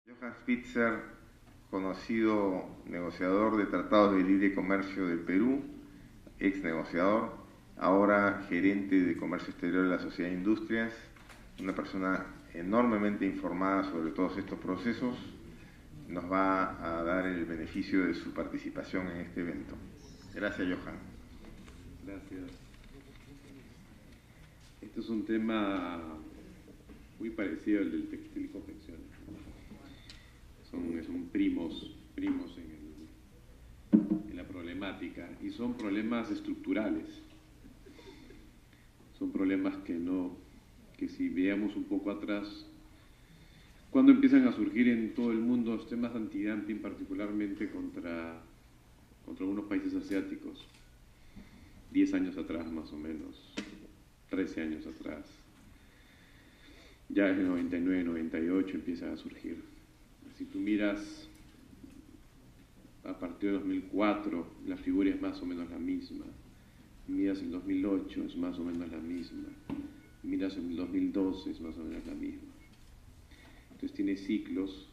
Johann Spitzer, conocido negociador de tratados de libre comercio del Perú, ex negociador, ahora gerente de comercio exterior de la Sociedad de Industrias, una persona enormemente informada sobre todos estos procesos, nos va a dar el beneficio de su participación en este evento. Gracias, Johann. Gracias. Este es un tema muy parecido al del textil y confección. Son primos en la problemática, y son problemas estructurales. Son problemas que si veamos un poco atrás, cuando empiezan a surgir en todo el mundo los temas antidumping, particularmente contra algunos países asiáticos, 10 años atrás más o menos, 13 años atrás, ya en el 99, 98 empiezan a surgir. Si tú miras a partir de 2004, la figura es más o menos la misma. Miras el 2008, es más o menos la misma. Miras el 2012, es más o menos la misma. Entonces tiene ciclos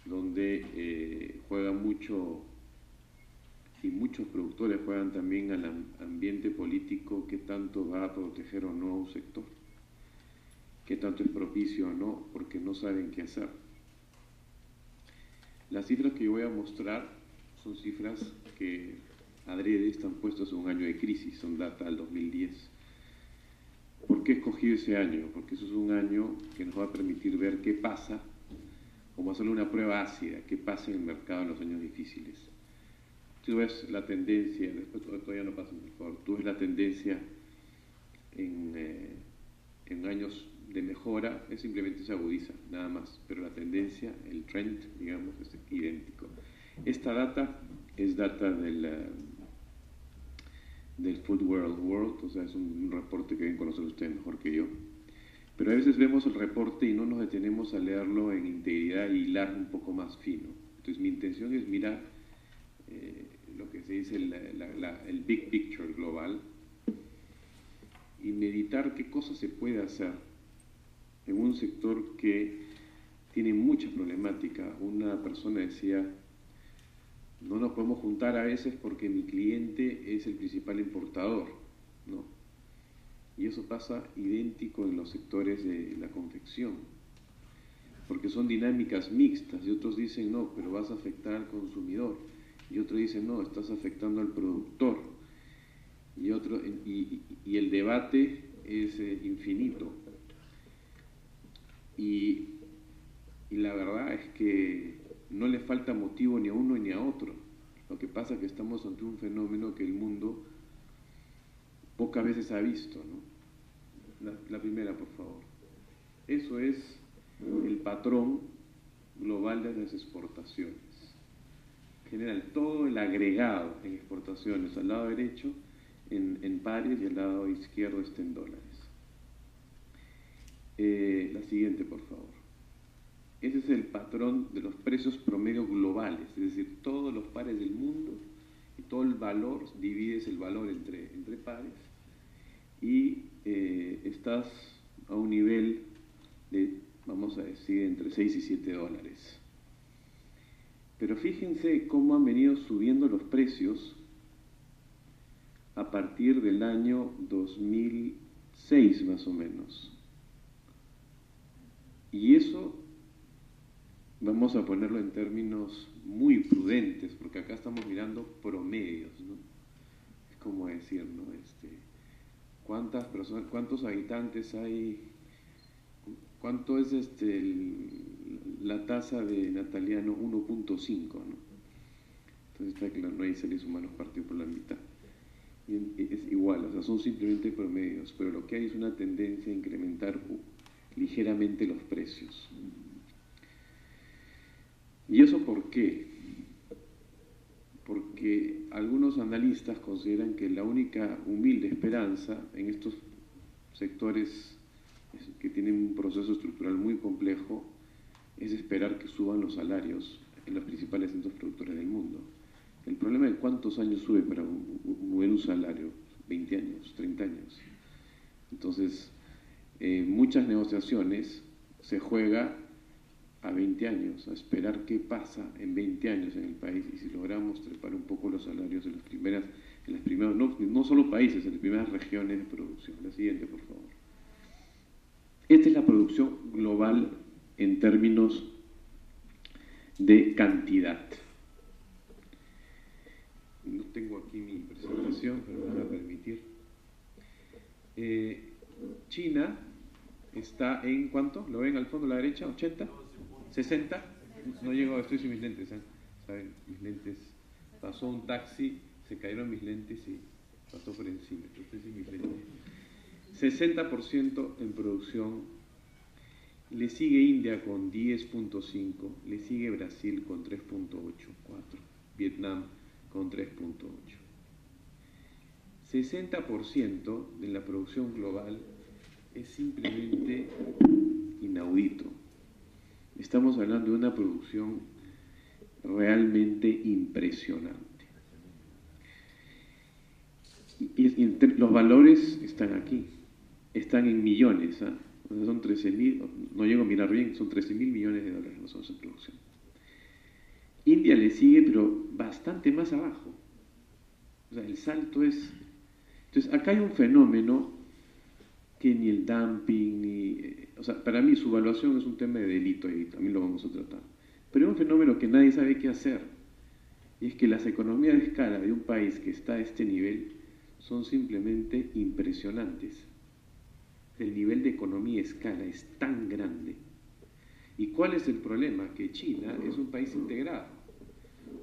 donde juega mucho, y muchos productores juegan también al ambiente político, qué tanto va a proteger o no a un sector, qué tanto es propicio o no, porque no saben qué hacer. Las cifras que yo voy a mostrar son cifras que adrede están puestas en un año de crisis, son data del 2010. ¿Por qué escogí ese año? Porque eso es un año que nos va a permitir ver qué pasa, como hacerle una prueba ácida, qué pasa en el mercado en los años difíciles. Tú ves la tendencia, después todavía no pasen por favor, tú ves la tendencia en años de mejora, simplemente se agudiza, nada más, pero la tendencia, el trend, digamos, es idéntico. Esta data es data del Food World, o sea, es un reporte que deben conocer ustedes mejor que yo. Pero a veces vemos el reporte y no nos detenemos a leerlo en integridad y hilar un poco más fino. Entonces mi intención es mirar lo que se dice el big picture global y meditar qué cosas se puede hacer en un sector que tiene mucha problemática. Una persona decía, no nos podemos juntar a veces porque mi cliente es el principal importador, ¿no? Y eso pasa idéntico en los sectores de la confección, porque son dinámicas mixtas, y otros dicen, no, pero vas a afectar al consumidor, y otros dicen, no, estás afectando al productor, y el debate es infinito. Y la verdad es que no le falta motivo ni a uno ni a otro. Lo que pasa es que estamos ante un fenómeno que el mundo pocas veces ha visto, ¿no? La primera, por favor. Eso es el patrón global de las exportaciones. En general, todo el agregado en exportaciones, al lado derecho en pares y al lado izquierdo está en dólares. La siguiente, por favor. Ese es el patrón de los precios promedio globales, es decir, todos los pares del mundo y todo el valor, divides el valor entre pares y estás a un nivel de, vamos a decir, entre 6 y 7 dólares. Pero fíjense cómo han venido subiendo los precios a partir del año 2006 más o menos. Y eso vamos a ponerlo en términos muy prudentes, porque acá estamos mirando promedios, ¿no? Es como decir, ¿no? ¿Cuántas personas, cuántos habitantes hay? ¿Cuánto es la tasa de nataliano? 1.5, ¿no? Entonces está claro, no hay seres humanos partidos por la mitad. Y es igual, o sea, son simplemente promedios, pero lo que hay es una tendencia a incrementar ligeramente los precios. ¿Y eso por qué? Porque algunos analistas consideran que la única humilde esperanza en estos sectores que tienen un proceso estructural muy complejo es esperar que suban los salarios en los principales centros productores del mundo. El problema es cuántos años sube para mover un salario, 20 años, 30 años. Entonces, muchas negociaciones se juega a 20 años, a esperar qué pasa en 20 años en el país y si logramos trepar un poco los salarios en las primeras, no solo países, en las primeras regiones de producción. La siguiente, por favor. Esta es la producción global en términos de cantidad. No tengo aquí mi presentación, pero me van a permitir. China está en ¿cuánto? ¿Lo ven al fondo a la derecha? ¿80? ¿60? No llego, estoy sin mis lentes, ¿eh? ¿Saben? Mis lentes. Pasó un taxi, se cayeron mis lentes y pasó por encima. Estoy sin mis lentes. 60% en producción. Le sigue India con 10.5, le sigue Brasil con 3.8, 4, Vietnam con 3.8. 60% de la producción global es simplemente inaudito. Estamos hablando de una producción realmente impresionante. Y los valores están aquí, están en millones, ¿eh? Son 13.000, no llego a mirar bien, son 13.000 millones de dólares nosotros en producción. India le sigue, pero bastante más abajo. O sea, el salto es... Entonces, acá hay un fenómeno que ni el dumping, ni... O sea, para mí su evaluación es un tema de delito y también lo vamos a tratar. Pero es un fenómeno que nadie sabe qué hacer. Y es que las economías de escala de un país que está a este nivel son simplemente impresionantes. El nivel de economía a escala es tan grande. ¿Y cuál es el problema? Que China es un país integrado.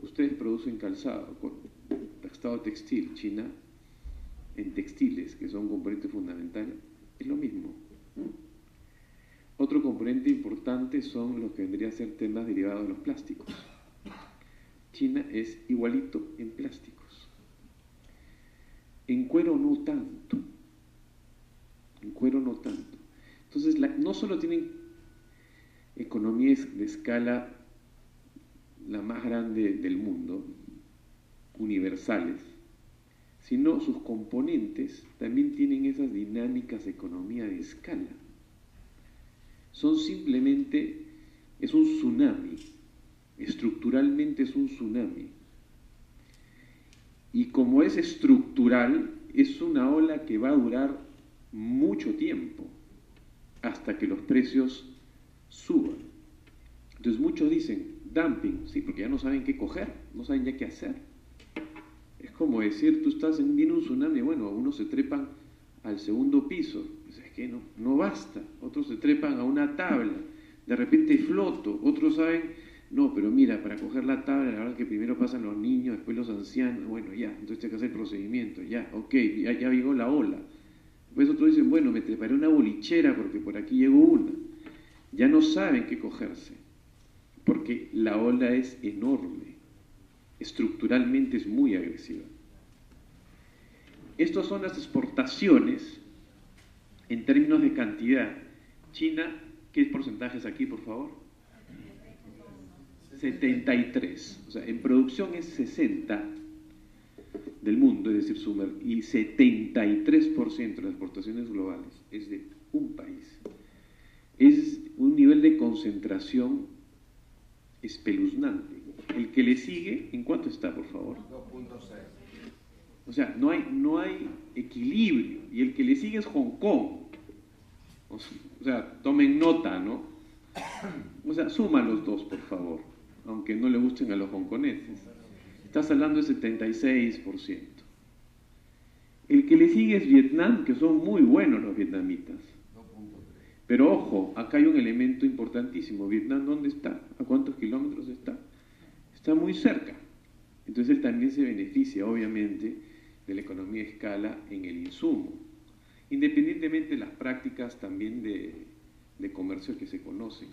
Ustedes producen calzado, calzado textil. China, en textiles, que son un componente fundamental, es lo mismo. Otro componente importante son los que vendrían a ser temas derivados de los plásticos. China es igualito en plásticos. En cuero no tanto. En cuero no tanto. Entonces, no solo tienen economías de escala la más grande del mundo, universales, sino sus componentes también tienen esas dinámicas de economía de escala. Son simplemente, es un tsunami, estructuralmente es un tsunami. Y como es estructural, es una ola que va a durar mucho tiempo hasta que los precios suban. Entonces muchos dicen dumping, sí, porque ya no saben qué coger, no saben ya qué hacer. Es como decir, tú viene un tsunami, bueno, unos se trepan al segundo piso, pues es que no basta, otros se trepan a una tabla, de repente floto, otros saben, no, pero mira, para coger la tabla, la verdad es que primero pasan los niños, después los ancianos, bueno, ya, entonces hay que hacer el procedimiento, ya, ok, ya llegó la ola. Después otros dicen, bueno, me treparé una bolichera porque por aquí llegó una. Ya no saben qué cogerse, porque la ola es enorme, estructuralmente es muy agresiva. Estas son las exportaciones en términos de cantidad. China, ¿qué porcentajes aquí, por favor? 73. O sea, en producción es 60 del mundo, es decir, y 73% de las exportaciones globales es de un país. Es un nivel de concentración espeluznante. El que le sigue, ¿en cuánto está, por favor? 2.6. O sea, no hay equilibrio. Y el que le sigue es Hong Kong. O sea, tomen nota, ¿no? O sea, suma los dos, por favor, aunque no le gusten a los hongkoneses. Estás hablando de 76%. El que le sigue es Vietnam, que son muy buenos los vietnamitas. Pero ojo, acá hay un elemento importantísimo. Vietnam, ¿dónde está? ¿A cuántos kilómetros está? Está muy cerca. Entonces él también se beneficia, obviamente, de la economía de escala en el insumo, independientemente de las prácticas también de comercio que se conocen.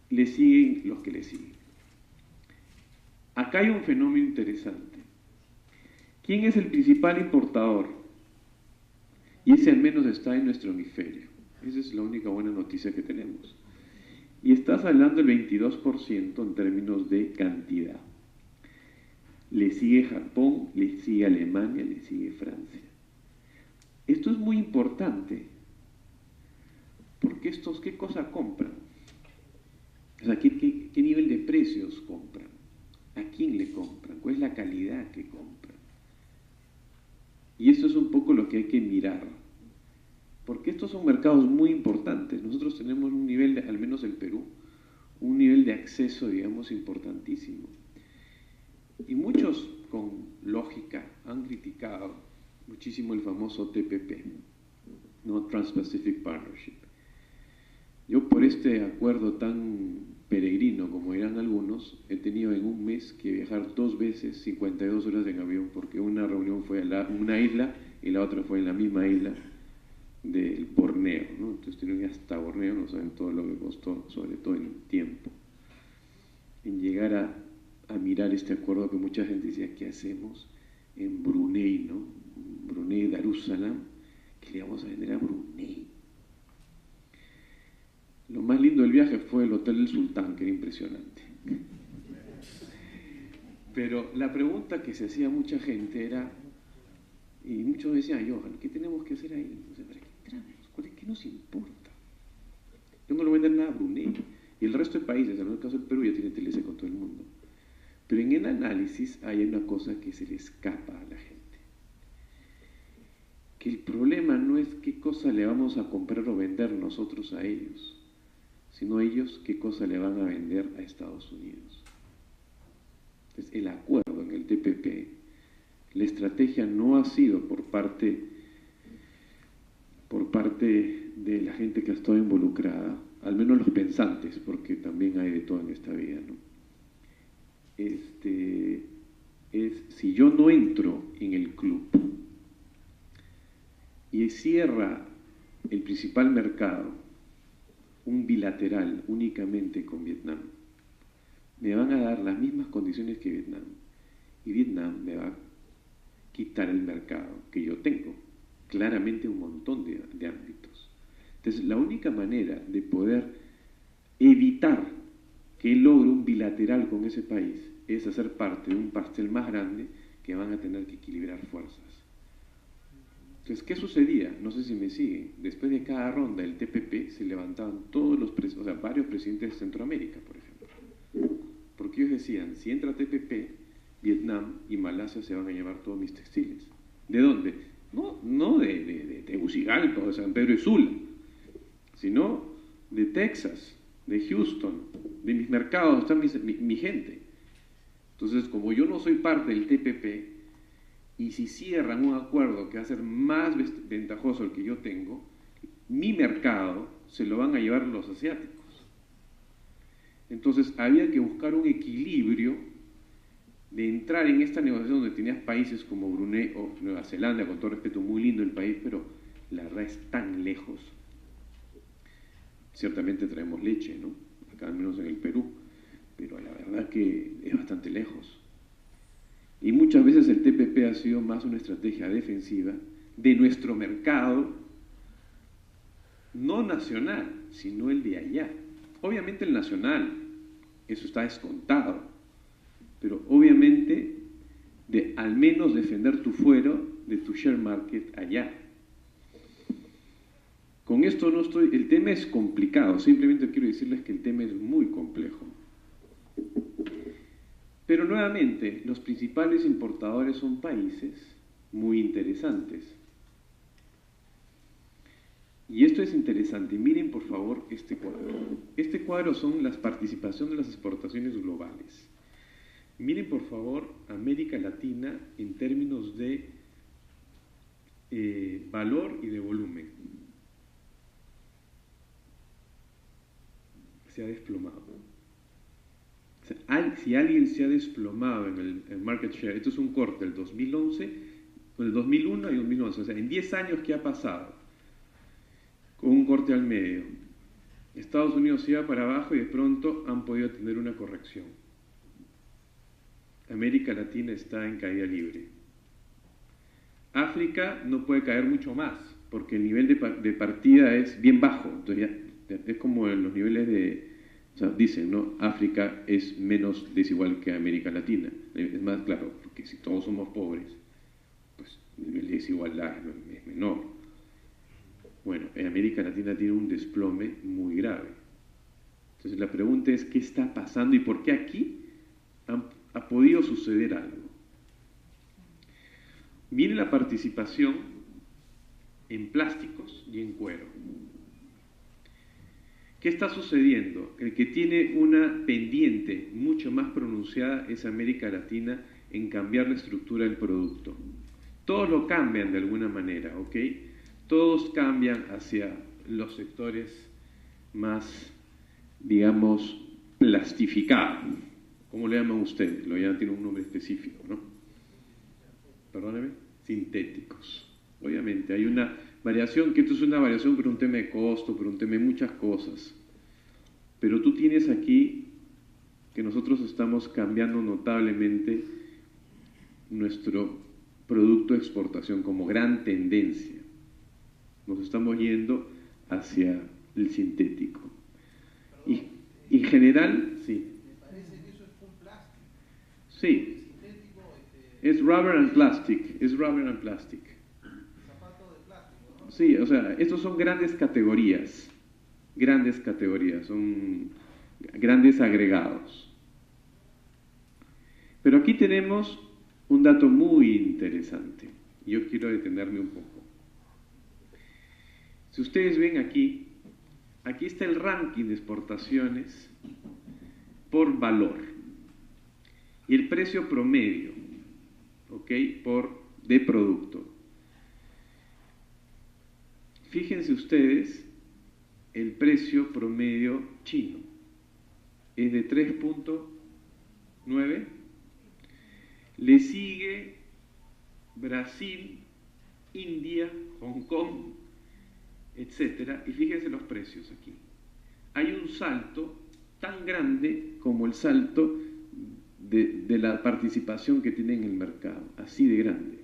Le siguen los que le siguen. Acá hay un fenómeno interesante. ¿Quién es el principal importador? Y ese al menos está en nuestro hemisferio. Esa es la única buena noticia que tenemos. Y estás hablando del 22% en términos de cantidad. Le sigue Japón, le sigue Alemania, le sigue Francia. Esto es muy importante. ¿Por qué? porque estos, ¿qué cosa compran? O sea, ¿qué nivel de precios compran? ¿A quién le compran? ¿Cuál es la calidad que compran? Y esto es un poco lo que hay que mirar, porque estos son mercados muy importantes. Nosotros tenemos un nivel, al menos el Perú, un nivel de acceso, digamos, importantísimo. Y muchos, con lógica, han criticado muchísimo el famoso TPP, ¿no? Trans-Pacific Partnership. Yo, por este acuerdo tan peregrino, como dirán algunos, he tenido en un mes que viajar 2 veces 52 horas en avión, porque una reunión fue en una isla y la otra fue en la misma isla del Borneo, ¿no? Entonces tengo que ir hasta Borneo, no saben todo lo que costó, sobre todo en tiempo, en llegar a mirar este acuerdo que mucha gente decía, ¿qué hacemos en Brunei, ¿no? Brunei Darussalam, que le vamos a vender a Brunei. Lo más lindo del viaje fue el Hotel del Sultán, que era impresionante. Pero la pregunta que se hacía mucha gente era, y muchos decían, Johan, ¿qué tenemos que hacer ahí? O sea, ¿para qué entramos? ¿Qué nos importa? Yo no le voy a vender nada a Brunei. Y el resto de países, en el caso del Perú, ya tiene TLC con todo el mundo. Pero en el análisis hay una cosa que se le escapa a la gente. Que el problema no es qué cosa le vamos a comprar o vender nosotros a ellos, sino ellos qué cosa le van a vender a Estados Unidos. Entonces, el acuerdo en el TPP, la estrategia no ha sido por parte de la gente que ha estado involucrada, al menos los pensantes, porque también hay de todo en esta vida, ¿no? Es si yo no entro en el club y cierra el principal mercado, un bilateral únicamente con Vietnam, me van a dar las mismas condiciones que Vietnam, y Vietnam me va a quitar el mercado que yo tengo, claramente un montón de ámbitos. Entonces, la única manera de poder evitar que logre un bilateral con ese país es hacer parte de un pastel más grande que van a tener que equilibrar fuerzas. Entonces, ¿qué sucedía? No sé si me siguen. Después de cada ronda del TPP se levantaban todos los varios presidentes de Centroamérica, por ejemplo. Porque ellos decían, si entra TPP, Vietnam y Malasia se van a llevar todos mis textiles. ¿De dónde? No de Tegucigalpa o de San Pedro de Sula, sino de Texas, de Houston, de mis mercados, está mi gente. Entonces, como yo no soy parte del TPP, y si cierran un acuerdo que va a ser más ventajoso el que yo tengo, mi mercado se lo van a llevar los asiáticos. Entonces, había que buscar un equilibrio de entrar en esta negociación donde tenías países como Brunei o Nueva Zelanda, con todo respeto, muy lindo el país, pero la verdad es tan lejos. Ciertamente traemos leche, ¿no? Acá al menos en el Perú, pero la verdad que es bastante lejos. Y muchas veces el TPP ha sido más una estrategia defensiva de nuestro mercado, no nacional, sino el de allá. Obviamente el nacional, eso está descontado, pero obviamente de al menos defender tu fuero de tu share market allá. Con esto no estoy, el tema es complicado, simplemente quiero decirles que el tema es muy complejo. Pero nuevamente, los principales importadores son países muy interesantes. Y esto es interesante. Miren, por favor, este cuadro. Este cuadro son las participaciones de las exportaciones globales. Miren, por favor, América Latina en términos de valor y de volumen. Se ha desplomado. O sea, si alguien se ha desplomado en el market share, esto es un corte del 2011, del 2001 y 2011, o sea, en 10 años que ha pasado, con un corte al medio. Estados Unidos iba para abajo y de pronto han podido tener una corrección. América Latina está en caída libre. África no puede caer mucho más, porque el nivel de partida es bien bajo, entonces ya es como en los niveles de... O sea, dicen, ¿no? África es menos desigual que América Latina. Es más claro, porque si todos somos pobres, pues el nivel de desigualdad es menor. Bueno, en América Latina tiene un desplome muy grave. Entonces la pregunta es, ¿qué está pasando y por qué aquí ha podido suceder algo? Viene la participación en plásticos y en cuero. ¿Qué está sucediendo? El que tiene una pendiente mucho más pronunciada es América Latina en cambiar la estructura del producto. Todos lo cambian de alguna manera, ¿ok? Todos cambian hacia los sectores más, digamos, plastificados. ¿Cómo le llaman ustedes? Lo llaman, tiene un nombre específico, ¿no? Perdóneme, sintéticos. Obviamente hay una variación, que esto es una variación por un tema de costo, por un tema de muchas cosas. Pero tú tienes aquí que nosotros estamos cambiando notablemente nuestro producto de exportación como gran tendencia. Nos estamos yendo hacia el sintético. Y en general, sí. Me parece que eso es full plástico. Sí. Es rubber and plastic. Es rubber and plastic. Zapatos de plástico, ¿no? Sí, o sea, estos son grandes categorías. Grandes categorías, son grandes agregados. Pero aquí tenemos un dato muy interesante. Yo quiero detenerme un poco. Si ustedes ven aquí, aquí está el ranking de exportaciones por valor y el precio promedio, ¿ok? De producto. Fíjense ustedes, el precio promedio chino es de 3.9. Le sigue Brasil, India, Hong Kong, etcétera. Y fíjense los precios aquí. Hay un salto tan grande como el salto de la participación que tiene en el mercado, así de grande.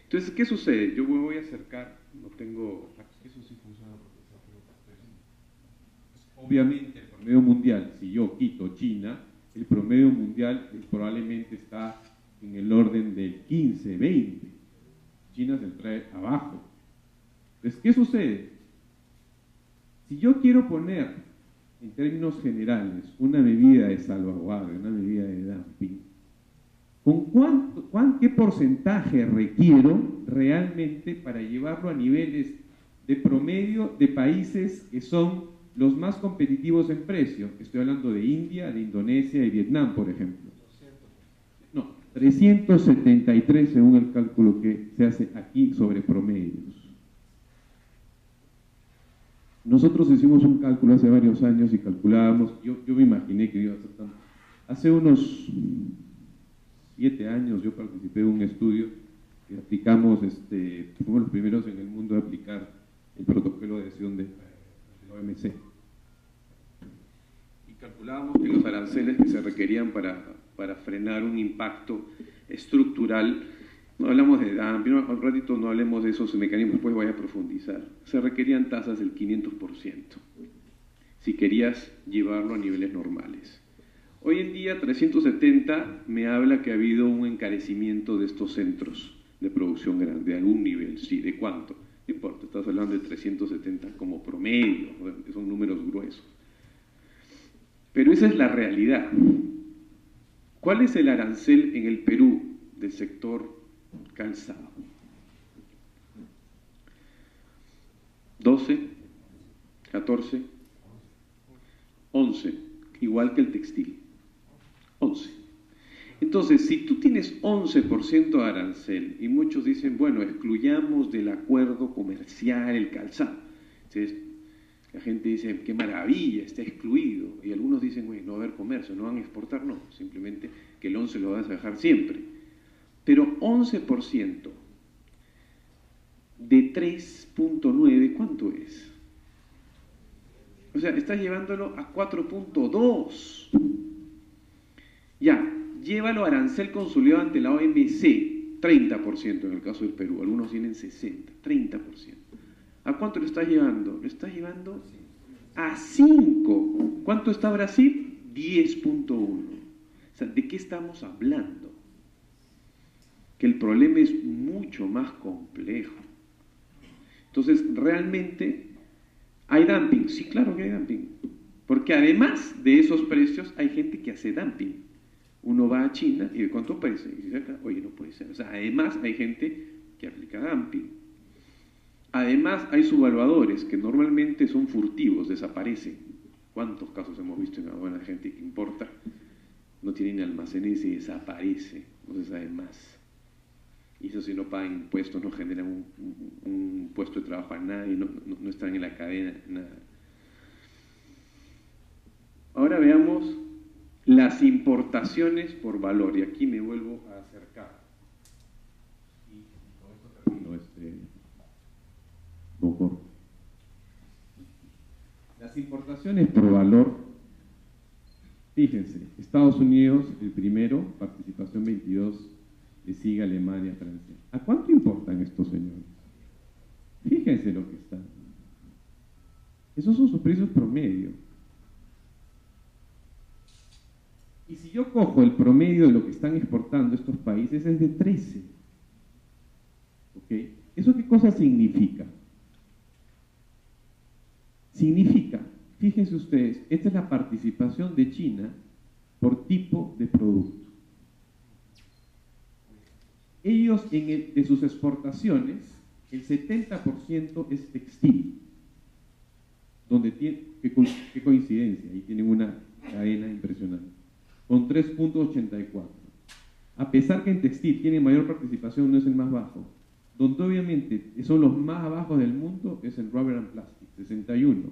Entonces, ¿qué sucede? Yo me voy a acercar, no tengo... Eso sí funciona. Obviamente el promedio mundial, si yo quito China, el promedio mundial probablemente está en el orden del 15, 20. China se trae abajo. Entonces, ¿qué sucede? Si yo quiero poner, en términos generales, una medida de salvaguardia, una medida de dumping, ¿qué porcentaje requiero realmente para llevarlo a niveles de promedio de países que son los más competitivos en precio? Estoy hablando de India, de Indonesia y Vietnam, por ejemplo. No, 373 según el cálculo que se hace aquí sobre promedios. Nosotros hicimos un cálculo hace varios años y calculábamos, yo me imaginé que iba a ser tanto. Hace unos 7 años yo participé en un estudio que aplicamos, fuimos los primeros en el mundo de aplicar el protocolo de adhesión de la OMC. Y calculábamos que los aranceles que se requerían para frenar un impacto estructural, no hablamos de dumping, al ratito no hablemos de esos mecanismos, después voy a profundizar, se requerían tasas del 500% si querías llevarlo a niveles normales. Hoy en día 370 me habla que ha habido un encarecimiento de estos centros de producción grande, de algún nivel, sí, ¿de cuánto? No importa, estás hablando de 370 como promedio, son números gruesos. Pero esa es la realidad. ¿Cuál es el arancel en el Perú del sector calzado? 12, 14, 11, igual que el textil. 11. Entonces, si tú tienes 11% de arancel, y muchos dicen, bueno, excluyamos del acuerdo comercial el calzado. Entonces, la gente dice, qué maravilla, está excluido. Y algunos dicen, bueno, no va a haber comercio, no van a exportar, no. Simplemente que el 11 lo vas a dejar siempre. Pero 11% de 3.9, ¿cuánto es? O sea, estás llevándolo a 4.2. Ya, llévalo a arancel consolidado ante la OMC, 30% en el caso del Perú, algunos tienen 60%, 30%. ¿A cuánto lo estás llevando? Lo estás llevando a 5. ¿Cuánto está Brasil? 10.1. O sea, ¿de qué estamos hablando? Que el problema es mucho más complejo. Entonces, ¿realmente hay dumping? Sí, claro que hay dumping. Porque además de esos precios, hay gente que hace dumping. Uno va a China y ¿de cuánto precio? Y dice acá, oye, no puede ser. O sea, además hay gente que aplica dumping. Además hay subvaluadores que normalmente son furtivos, desaparecen. ¿Cuántos casos hemos visto en aduana de gente que importa? No tienen almacenes y desaparece, no se sabe más. Y eso si no pagan impuestos, no generan un puesto de trabajo a nadie, no están en la cadena, nada. Ahora veamos las importaciones por valor, y aquí me vuelvo a acercar. Y con esto termino doctor. Las importaciones por valor, fíjense, Estados Unidos el primero, participación 22, le sigue Alemania, Francia. ¿A cuánto importan estos señores? Fíjense lo que están. Esos son sus precios promedio. Y si yo cojo el promedio de lo que están exportando estos países, es de 13. ¿Ok? ¿Eso qué cosa significa? Significa, fíjense ustedes, esta es la participación de China por tipo de producto. Ellos, de sus exportaciones, el 70% es textil, donde qué coincidencia, ahí tienen una cadena impresionante, con 3.84. A pesar que en textil tiene mayor participación, no es el más bajo. Donde obviamente son los más bajos del mundo es en rubber and plastic, 61.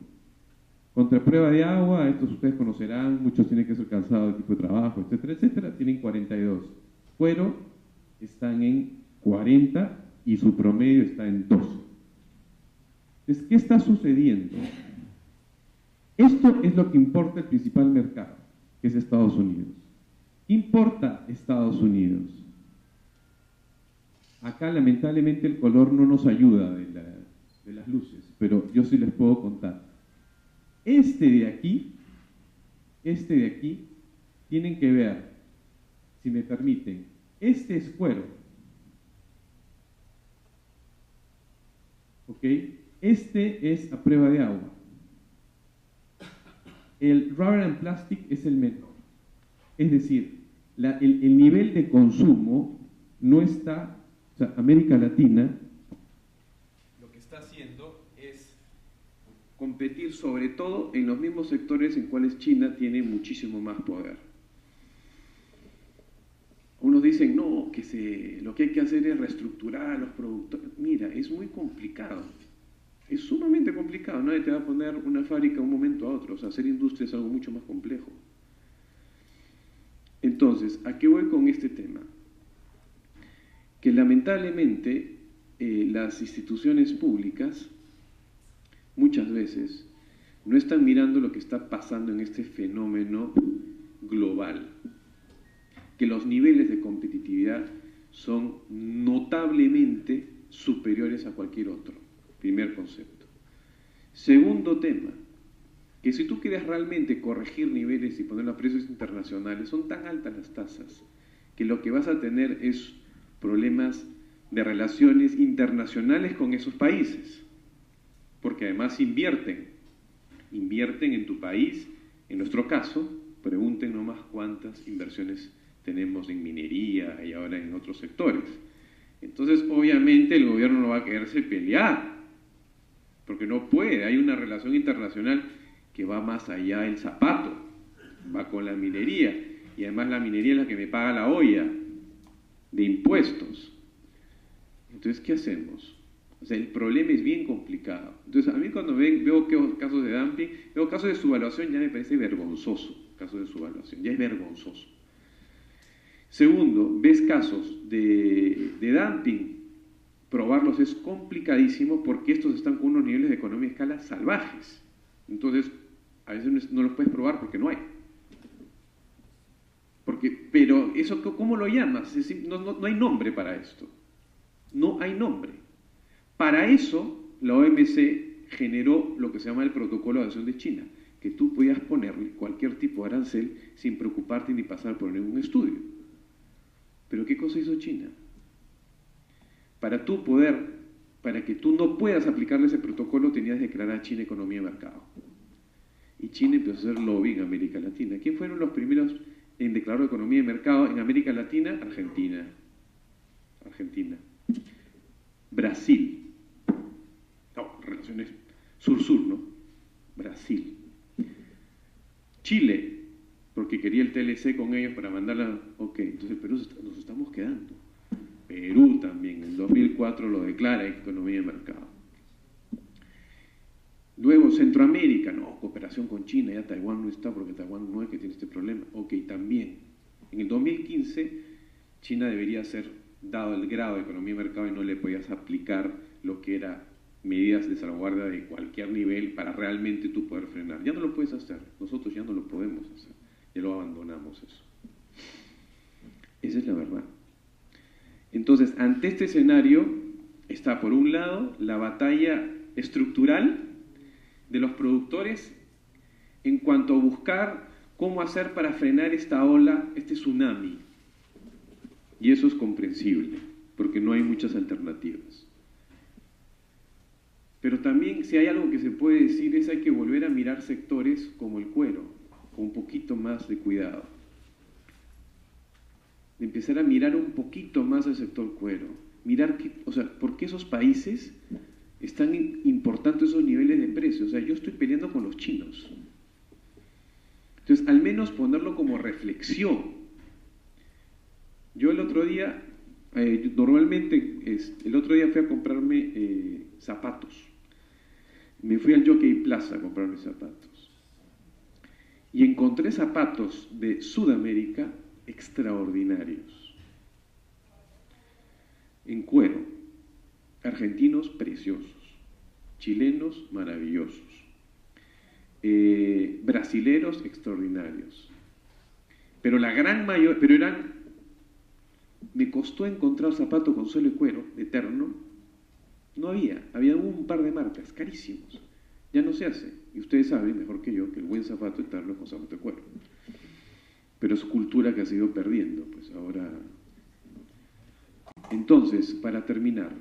Contra prueba de agua, estos ustedes conocerán, muchos tienen que ser calzados de tipo de trabajo, etcétera, etcétera, tienen 42. Cuero están en 40 y su promedio está en 12. Entonces, ¿qué está sucediendo? Esto es lo que importa el principal mercado, que es Estados Unidos. Importa Estados Unidos. Acá lamentablemente el color no nos ayuda de las luces, pero yo sí les puedo contar. Este de aquí, tienen que ver, si me permiten, este es cuero, ¿ok? Este es a prueba de agua. El rubber and plastic es el menor. Es decir, el nivel de consumo no está, o sea, América Latina lo que está haciendo es competir sobre todo en los mismos sectores en cuales China tiene muchísimo más poder. Unos dicen, no, lo que hay que hacer es reestructurar a los productores. Mira, es muy complicado. Es sumamente complicado. Nadie te va a poner una fábrica de un momento a otro. O sea, hacer industria es algo mucho más complejo. Entonces, ¿a qué voy con este tema? Que lamentablemente las instituciones públicas muchas veces no están mirando lo que está pasando en este fenómeno global, que los niveles de competitividad son notablemente superiores a cualquier otro. Primer concepto. Segundo tema, que si tú quieres realmente corregir niveles y poner a precios internacionales, son tan altas las tasas que lo que vas a tener es problemas de relaciones internacionales con esos países, porque además invierten en tu país. En nuestro caso, pregunten nomás cuántas inversiones tenemos en minería y ahora en otros sectores. Entonces, obviamente, el gobierno no va a quererse pelear, porque no puede. Hay una relación internacional que va más allá del zapato, va con la minería, y además la minería es la que me paga la olla de impuestos. Entonces, ¿qué hacemos? O sea, el problema es bien complicado. Entonces, a mí cuando veo casos de dumping, veo casos de subvaluación, ya me parece vergonzoso. Casos de subvaluación, ya es vergonzoso. Segundo, ves casos de dumping, probarlos es complicadísimo porque estos están con unos niveles de economía de escala salvajes. Entonces, a veces no los puedes probar porque no hay. Pero eso, ¿cómo lo llamas? Es decir, no hay nombre para esto. No hay nombre. Para eso, la OMC generó lo que se llama el Protocolo de Adhesión de China, que tú podías ponerle cualquier tipo de arancel sin preocuparte ni pasar por ningún estudio. Pero ¿qué cosa hizo China? Para tú poder para que tú no puedas aplicarle ese protocolo, tenías que declarar a China economía de mercado. Y China empezó a hacer lobby en América Latina. ¿Quién fueron los primeros en declarar economía de mercado en América Latina? Argentina. Brasil. No, relaciones sur-sur, ¿no? Brasil. Chile, porque quería el TLC con ellos para mandarla. Ok, entonces Perú nos estamos quedando. Perú también, en 2004 lo declara economía de mercado. Luego Centroamérica, no, cooperación con China, ya Taiwán no está porque Taiwán no es que tiene este problema. Ok, también. En el 2015 China debería ser dado el grado de economía de mercado y no le podías aplicar lo que era medidas de salvaguardia de cualquier nivel para realmente tú poder frenar. Ya no lo puedes hacer, nosotros ya no lo podemos hacer, ya lo abandonamos eso. Esa es la verdad. Entonces, ante este escenario está por un lado la batalla estructural de los productores en cuanto a buscar cómo hacer para frenar esta ola, este tsunami. Y eso es comprensible, porque no hay muchas alternativas. Pero también, si hay algo que se puede decir, es hay que volver a mirar sectores como el cuero, con un poquito más de cuidado. De empezar a mirar un poquito más al sector cuero. Mirar, por qué esos países están importando esos niveles de precios. O sea, yo estoy peleando con los chinos. Entonces, al menos ponerlo como reflexión. Yo el otro día, el otro día fui a comprarme zapatos. Me fui al Jockey Plaza a comprarme zapatos. Y encontré zapatos de Sudamérica extraordinarios. En cuero. Argentinos preciosos. Chilenos maravillosos. Brasileros extraordinarios. Pero la gran mayoría, me costó encontrar zapatos con suelo y cuero de terno. No había un par de marcas, carísimos. Ya no se hace. Y ustedes saben mejor que yo que el buen zapato de terno es con zapato de cuero. Pero es cultura que ha sido perdiendo, pues ahora. Entonces, para terminar,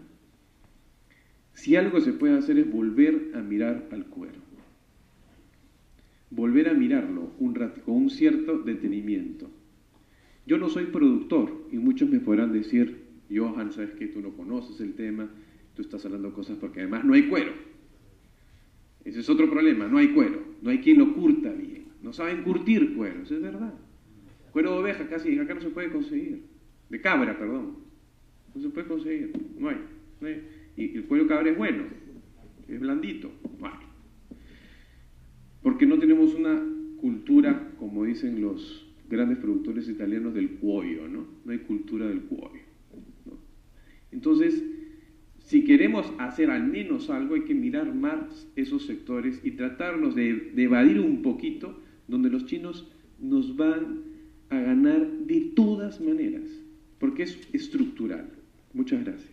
si algo se puede hacer es volver a mirar al cuero. Volver a mirarlo un rato, con un cierto detenimiento. Yo no soy productor y muchos me podrán decir, Johan, sabes que tú no conoces el tema, tú estás hablando cosas porque además no hay cuero. Ese es otro problema, no hay cuero, no hay quien lo curta bien, no saben curtir cuero, eso es verdad. Cuero de oveja casi acá no se puede conseguir, de cabra, perdón, no se puede conseguir, no hay. Y el cuero de cabra es bueno, es blandito, no hay. Porque no tenemos una cultura, como dicen los grandes productores italianos, del cuoio, ¿no? No hay cultura del cuoio, ¿no? Entonces, si queremos hacer al menos algo, hay que mirar más esos sectores y tratarnos de evadir un poquito, donde los chinos nos van a ganar de todas maneras, porque es estructural. Muchas gracias.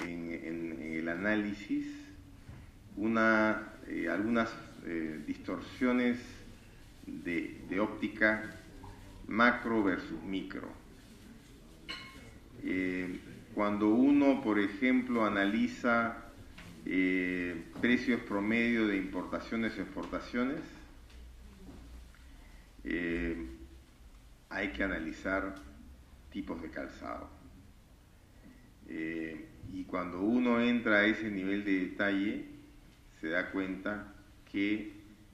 En el análisis, algunas distorsiones de óptica macro versus micro. Cuando uno, por ejemplo, analiza precios promedio de importaciones y exportaciones, hay que analizar tipos de calzado. Y cuando uno entra a ese nivel de detalle, se da cuenta que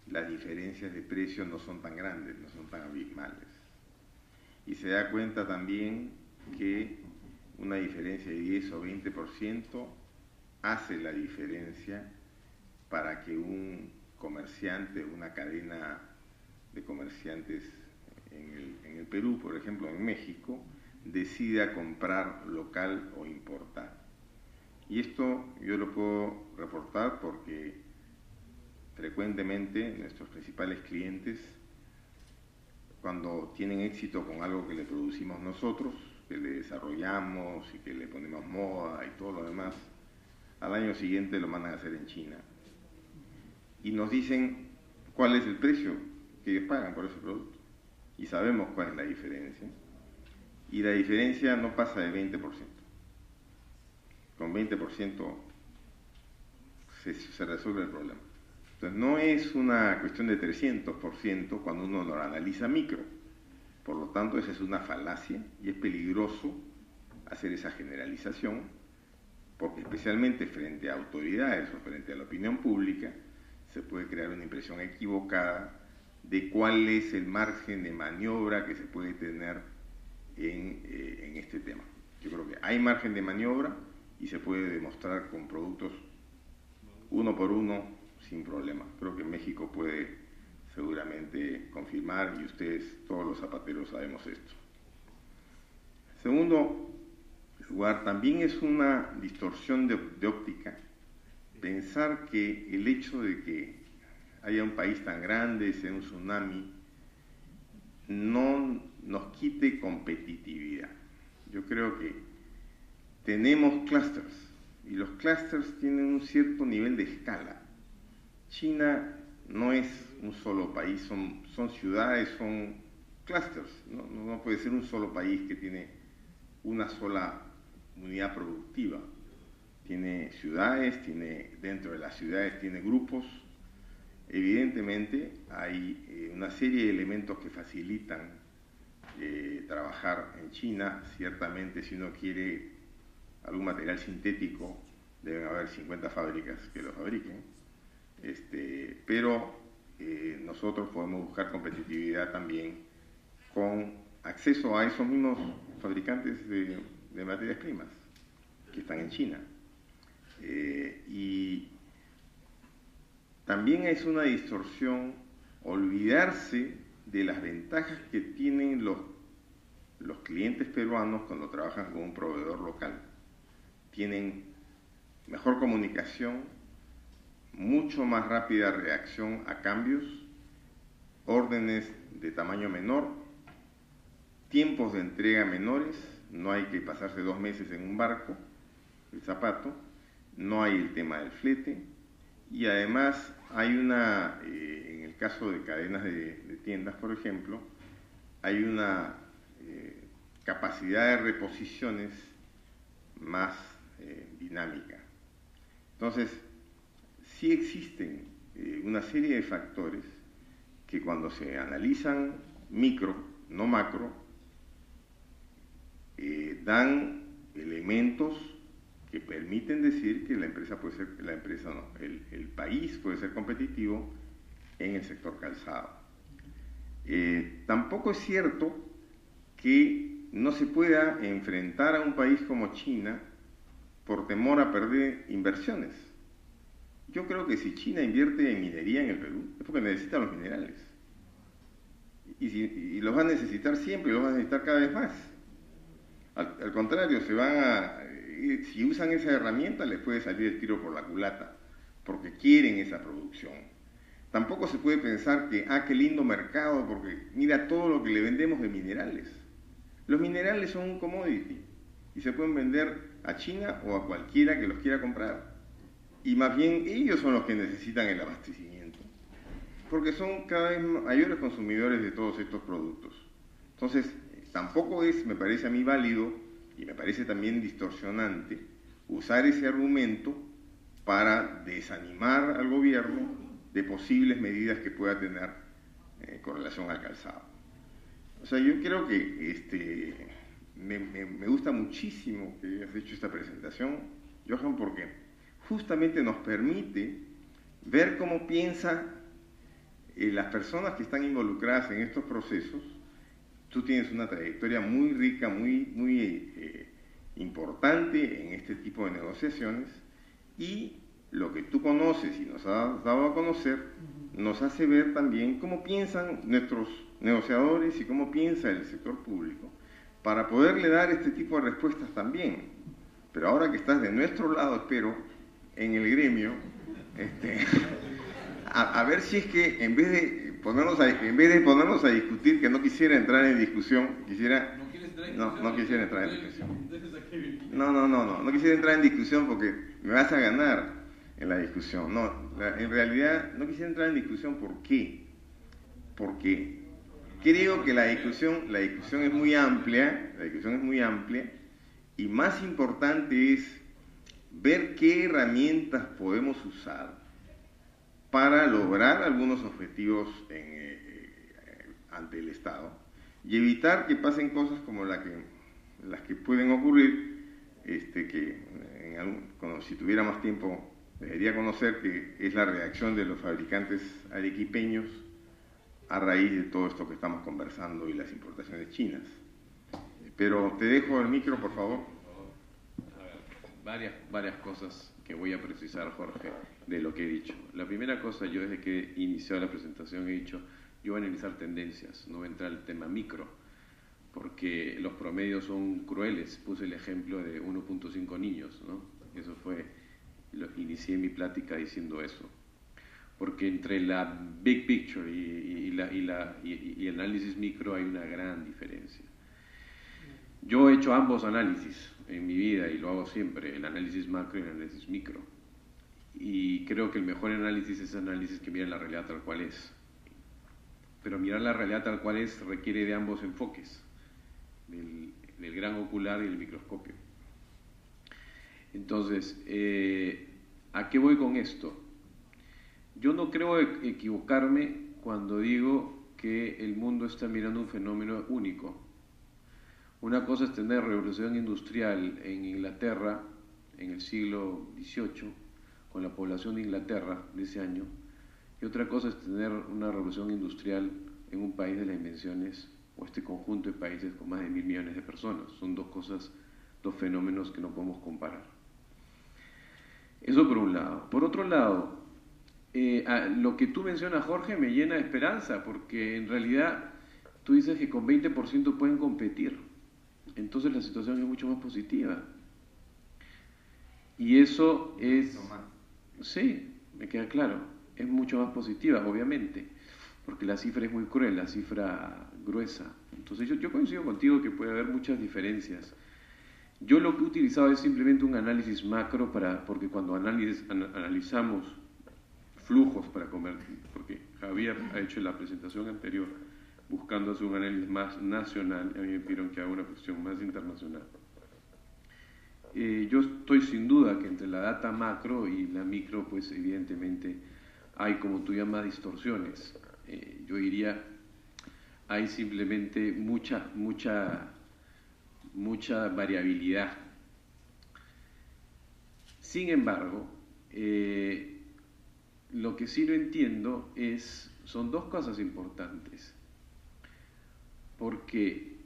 las diferencias de precio no son tan grandes, no son tan abismales. Y se da cuenta también que una diferencia de 10 o 20% hace la diferencia para que un comerciante, una cadena de comerciantes en el Perú, por ejemplo, en México, decida comprar local o importar. Y esto yo lo puedo reportar porque frecuentemente nuestros principales clientes, cuando tienen éxito con algo que le producimos nosotros, que le desarrollamos y que le ponemos moda y todo lo demás, al año siguiente lo mandan a hacer en China. Y nos dicen cuál es el precio que ellos pagan por ese producto. Y sabemos cuál es la diferencia. y la diferencia no pasa de 20%. Con 20% se resuelve el problema. Entonces no es una cuestión de 300% cuando uno lo analiza micro. Por lo tanto, esa es una falacia y es peligroso hacer esa generalización, porque especialmente frente a autoridades o frente a la opinión pública se puede crear una impresión equivocada de cuál es el margen de maniobra que se puede tener en este tema. Yo creo que hay margen de maniobra y se puede demostrar con productos uno por uno sin problema. Creo que México puede seguramente confirmar, y ustedes, todos los zapateros, sabemos esto. Segundo lugar, también es una distorsión de óptica pensar que el hecho de que haya un país tan grande, sea un tsunami, no nos quite competitividad. Yo creo que tenemos clústeres, y los clústeres tienen un cierto nivel de escala. China no es un solo país, son ciudades, son clústeres. No puede ser un solo país que tiene una sola unidad productiva. Tiene ciudades, dentro de las ciudades tiene grupos. Evidentemente hay una serie de elementos que facilitan trabajar en China. Ciertamente, si uno quiere algún material sintético, deben haber 50 fábricas que lo fabriquen. Pero nosotros podemos buscar competitividad también con acceso a esos mismos fabricantes de materias primas que están en China. Y también es una distorsión olvidarse de las ventajas que tienen los clientes peruanos cuando trabajan con un proveedor local. Tienen mejor comunicación, mucho más rápida reacción a cambios, órdenes de tamaño menor, tiempos de entrega menores, no hay que pasarse 2 meses en un barco, el zapato, no hay el tema del flete, y además hay en el caso de cadenas de tiendas, por ejemplo, hay una capacidad de reposiciones más dinámica. Entonces, sí existen una serie de factores que cuando se analizan micro, no macro, dan elementos que permiten decir que el país puede ser competitivo en el sector calzado. Tampoco es cierto que no se pueda enfrentar a un país como China por temor a perder inversiones. Yo creo que si China invierte en minería en el Perú, es porque necesita los minerales. Y los va a necesitar siempre, y los va a necesitar cada vez más. Al contrario, si usan esa herramienta, les puede salir el tiro por la culata, porque quieren esa producción. Tampoco se puede pensar que, qué lindo mercado, porque mira todo lo que le vendemos de minerales. Los minerales son un commodity, y se pueden vender a China o a cualquiera que los quiera comprar. Y más bien ellos son los que necesitan el abastecimiento, porque son cada vez mayores consumidores de todos estos productos. Entonces, tampoco me parece a mí válido, y me parece también distorsionante, usar ese argumento para desanimar al gobierno de posibles medidas que pueda tener con relación al calzado. O sea, yo creo que me gusta muchísimo que hayas hecho esta presentación, Johan, porque justamente nos permite ver cómo piensan las personas que están involucradas en estos procesos. Tú tienes una trayectoria muy rica, muy importante en este tipo de negociaciones, y lo que tú conoces y nos has dado a conocer nos hace ver también cómo piensan nuestros negociadores y cómo piensa el sector público, para poderle dar este tipo de respuestas también. Pero ahora que estás de nuestro lado, espero, en el gremio, a ver si es que en vez de ponernos a discutir, que no quisiera entrar en discusión, no quisiera entrar en discusión. No quisiera entrar en discusión porque me vas a ganar en la discusión. No, en realidad no quisiera entrar en discusión. ¿Por qué? Porque creo que la discusión es muy amplia, y más importante es ver qué herramientas podemos usar para lograr algunos objetivos ante el Estado y evitar que pasen cosas como las que pueden ocurrir, si tuviera más tiempo debería conocer, que es la reacción de los fabricantes arequipeños a raíz de todo esto que estamos conversando y las importaciones chinas. Pero te dejo el micro, por favor. A ver, varias cosas que voy a precisar, Jorge, de lo que he dicho. La primera cosa, yo desde que he iniciado la presentación he dicho, yo voy a analizar tendencias, no voy a entrar al tema micro, porque los promedios son crueles. Puse el ejemplo de 1.5 niños, ¿no? Eso fue, inicié mi plática diciendo eso. Porque entre la big picture y el análisis micro hay una gran diferencia. Yo he hecho ambos análisis en mi vida y lo hago siempre, el análisis macro y el análisis micro. Y creo que el mejor análisis es el análisis que mira la realidad tal cual es. Pero mirar la realidad tal cual es requiere de ambos enfoques, del gran ocular y el microscopio. Entonces, ¿a qué voy con esto? Yo no creo equivocarme cuando digo que el mundo está mirando un fenómeno único. Una cosa es tener revolución industrial en Inglaterra en el siglo XVIII, con la población de Inglaterra de ese año, y otra cosa es tener una revolución industrial en un país de las dimensiones, o este conjunto de países con más de 1.000 millones de personas. Son dos cosas, dos fenómenos que no podemos comparar. Eso por un lado. Por otro lado, lo que tú mencionas, Jorge, me llena de esperanza, porque en realidad tú dices que con 20% pueden competir. Entonces la situación es mucho más positiva. Y eso es... Sí, me queda claro. Es mucho más positiva, obviamente, porque la cifra es muy cruel, la cifra gruesa. Entonces yo coincido contigo que puede haber muchas diferencias. Yo lo que he utilizado es simplemente un análisis macro, porque cuando analizamos flujos para convertir, porque Javier ha hecho la presentación anterior buscando hacer un análisis más nacional, a mí me pidieron que haga una cuestión más internacional. Yo estoy sin duda que entre la data macro y la micro, pues evidentemente hay, como tú llamas, distorsiones. Yo diría, hay simplemente mucha variabilidad. Sin embargo, lo que sí no entiendo son dos cosas importantes. Porque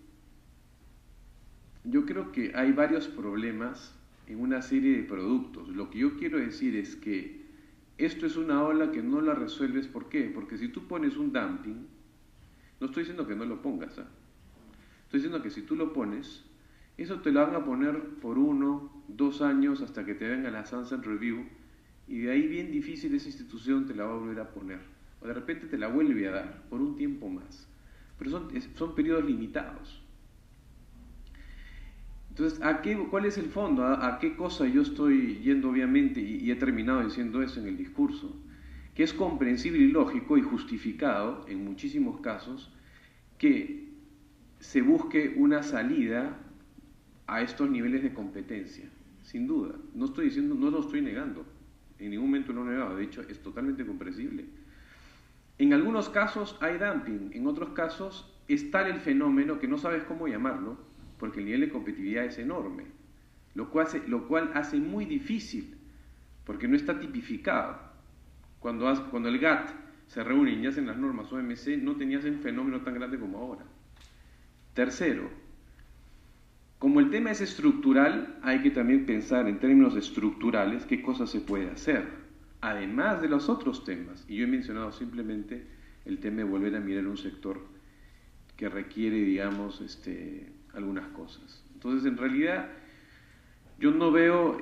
yo creo que hay varios problemas en una serie de productos. Lo que yo quiero decir es que esto es una ola que no la resuelves. ¿Por qué? Porque si tú pones un dumping, no estoy diciendo que no lo pongas, estoy diciendo que si tú lo pones, eso te lo van a poner por 1, 2 años hasta que te venga la Sunset Review, y de ahí bien difícil esa institución te la va a volver a poner, o de repente te la vuelve a dar por un tiempo más, pero son periodos limitados. Entonces, ¿cuál es el fondo? ¿A qué cosa yo estoy yendo? Obviamente, y he terminado diciendo eso en el discurso, que es comprensible y lógico y justificado en muchísimos casos que se busque una salida a estos niveles de competencia, sin duda. No lo estoy negando, en ningún momento lo he negado, de hecho es totalmente comprensible. En algunos casos hay dumping, en otros casos es tal el fenómeno que no sabes cómo llamarlo, porque el nivel de competitividad es enorme, lo cual hace muy difícil, porque no está tipificado. Cuando el GATT se reúne y hacen las normas OMC, no tenías un fenómeno tan grande como ahora. Tercero, como el tema es estructural, hay que también pensar en términos estructurales qué cosas se puede hacer, además de los otros temas. Y yo he mencionado simplemente el tema de volver a mirar un sector que requiere, digamos, algunas cosas. Entonces, en realidad, yo no veo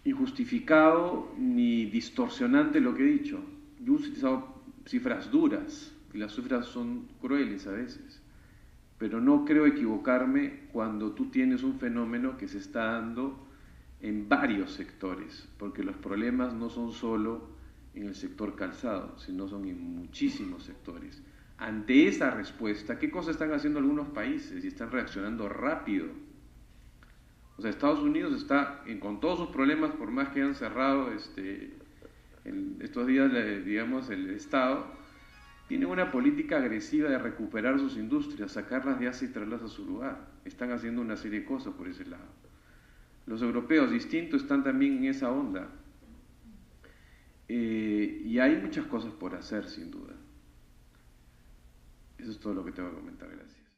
injustificado ni distorsionante lo que he dicho. Yo he utilizado cifras duras, y las cifras son crueles a veces, pero no creo equivocarme cuando tú tienes un fenómeno que se está dando en varios sectores, porque los problemas no son solo en el sector calzado, sino son en muchísimos sectores. Ante esa respuesta, ¿qué cosas están haciendo algunos países? Y están reaccionando rápido. O sea, Estados Unidos está, con todos sus problemas, por más que han cerrado estos días, digamos, el Estado, tiene una política agresiva de recuperar sus industrias, sacarlas de Asia y traerlas a su lugar. Están haciendo una serie de cosas por ese lado. Los europeos distintos están también en esa onda. Y hay muchas cosas por hacer, sin duda. Eso es todo lo que tengo que comentar. Gracias.